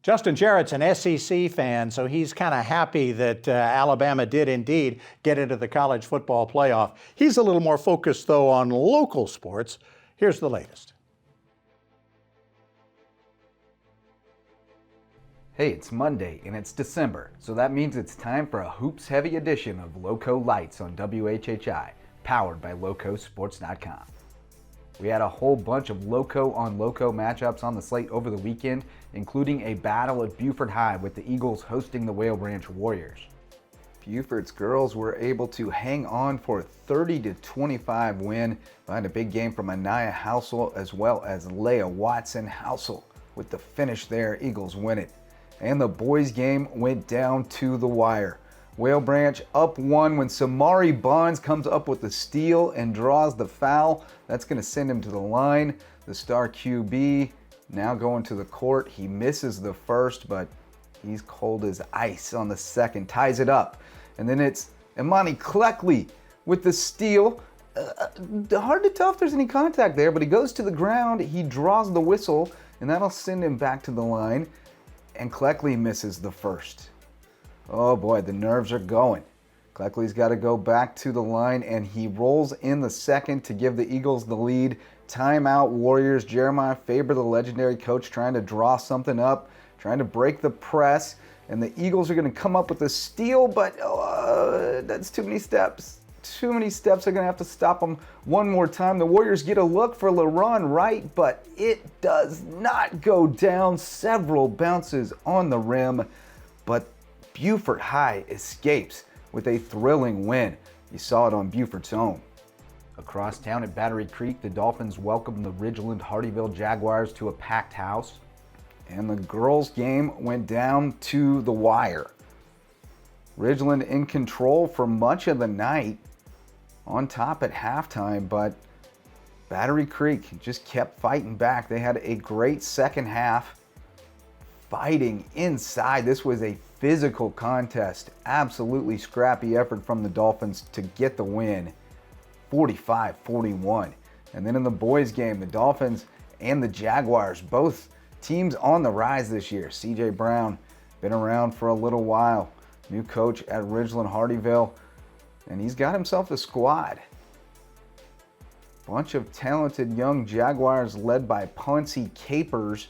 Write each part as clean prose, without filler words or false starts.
Justin Jarrett's an SEC fan, so he's kind of happy that Alabama did indeed get into the college football playoff. He's a little more focused, though, on local sports. Here's the latest. Hey, it's Monday and it's December, so that means it's time for a hoops-heavy edition of Lowco Lights on WHHI, powered by Lowcosports.com. We had a whole bunch of Lowco-on-Lowco matchups on the slate over the weekend, including a battle at Beaufort High with the Eagles hosting the Whale Branch Warriors. Beaufort's girls were able to hang on for a 30-25 win behind a big game from Anaiya Houseal as well as Leiya Houseal. With the finish there, Eagles win it. And the boys' game went down to the wire. Whale Branch up one when Samari Bonds comes up with the steal and draws the foul. That's going to send him to the line. The star QB now going to the court. He misses the first, but he's cold as ice on the second. Ties it up. And then it's Amani Kleckley with the steal. Hard to tell if there's any contact there, but he goes to the ground. He draws the whistle, and that'll send him back to the line. And Kleckley misses the first. Oh boy, the nerves are going. Kleckley's got to go back to the line, and he rolls in the second to give the Eagles the lead. Timeout, Warriors. Jeremiah Faber, the legendary coach, trying to draw something up, trying to break the press, and the Eagles are going to come up with a steal, but that's too many steps. Too many steps. They're going to have to stop them one more time. The Warriors get a look for LaRon Wright, but it does not go down. Several bounces on the rim, but Beaufort High escapes with a thrilling win. You saw it on Beaufort's own. Across town at Battery Creek, the Dolphins welcomed the Ridgeland-Hardeeville Jaguars to a packed house, and the girls' game went down to the wire. Ridgeland in control for much of the night, on top at halftime, but Battery Creek just kept fighting back. They had a great second half, fighting inside. This was a physical contest. Absolutely scrappy effort from the Dolphins to get the win, 45-41. And then in the boys' game, the Dolphins and the Jaguars, both teams on the rise this year. C.J. Brown, been around for a little while. New coach at Ridgeland-Hardeeville, and he's got himself a squad. Bunch of talented young Jaguars led by Poncie Capers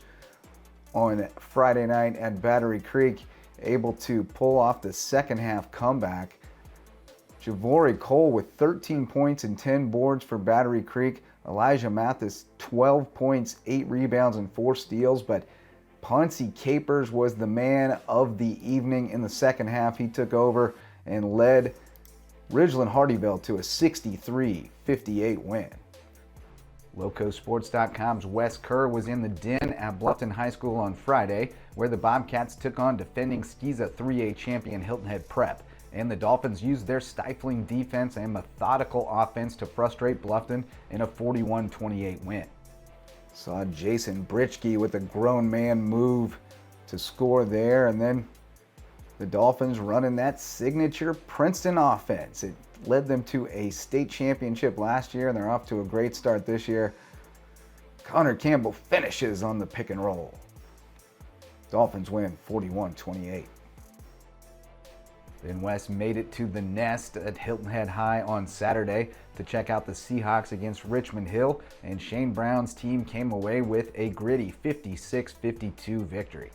on Friday night at Battery Creek, able to pull off the second half comeback. Javori Cole with 13 points and 10 boards for Battery Creek. Elijah Mathis, 12 points, 8 rebounds, and 4 steals, but Poncie Capers was the man of the evening in the second half. He took over and led Ridgeland-Hardeeville to a 63-58 win. Lowcosports.com's Wes Kerr was in the den at Bluffton High School on Friday, where the Bobcats took on defending SCISA 3A champion Hilton Head Prep, and the Dolphins used their stifling defense and methodical offense to frustrate Bluffton in a 41-28 win. Saw Jason Britchke with a grown man move to score there, and then the Dolphins running that signature Princeton offense. It led them to a state championship last year, and they're off to a great start this year. Connor Campbell finishes on the pick and roll. Dolphins win 41-28. Then Wes made it to the Nest at Hilton Head High on Saturday to check out the Seahawks against Richmond Hill, and Shane Brown's team came away with a gritty 56-52 victory.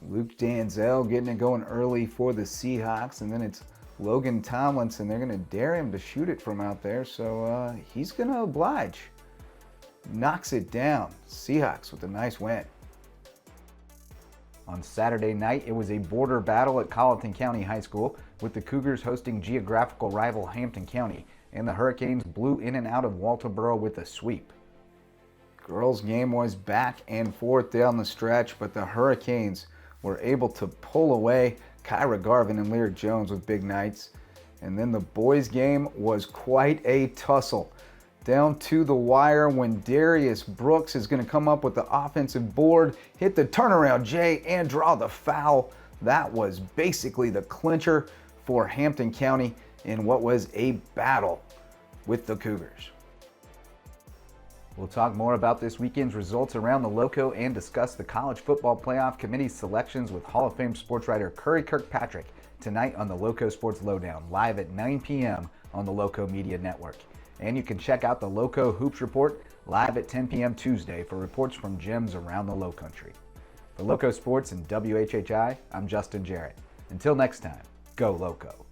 Luke Danzel getting it going early for the Seahawks, and then it's Logan Tomlinson. They're going to dare him to shoot it from out there, so he's going to oblige. Knocks it down. Seahawks with a nice win. On Saturday night, it was a border battle at Colleton County High School, with the Cougars hosting geographical rival Hampton County, and the Hurricanes blew in and out of Walterboro with a sweep. Girls' game was back and forth down the stretch, but the Hurricanes were able to pull away. Kyra Garvin and Lyric Jones with big nights. And then the boys' game was quite a tussle. Down to the wire when Darius Brooks is going to come up with the offensive board, hit the turnaround J, and draw the foul. That was basically the clincher for Hampton County in what was a battle with the Cougars. We'll talk more about this weekend's results around the Lowco and discuss the College Football Playoff Committee's selections with Hall of Fame sports writer Curry Kirkpatrick tonight on the Lowco Sports Lowdown, live at 9 p.m. on the Lowco Media Network. And you can check out the Lowco Hoops Report live at 10 p.m. Tuesday for reports from gyms around the Low Country. For Lowco Sports and WHHI, I'm Justin Jarrett. Until next time, go Lowco.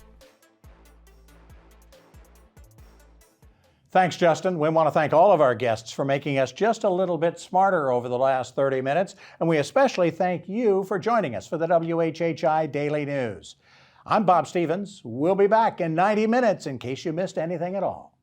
Thanks, Justin. We want to thank all of our guests for making us just a little bit smarter over the last 30 minutes, and we especially thank you for joining us for the WHHI Daily News. I'm Bob Stevens. We'll be back in 90 minutes in case you missed anything at all.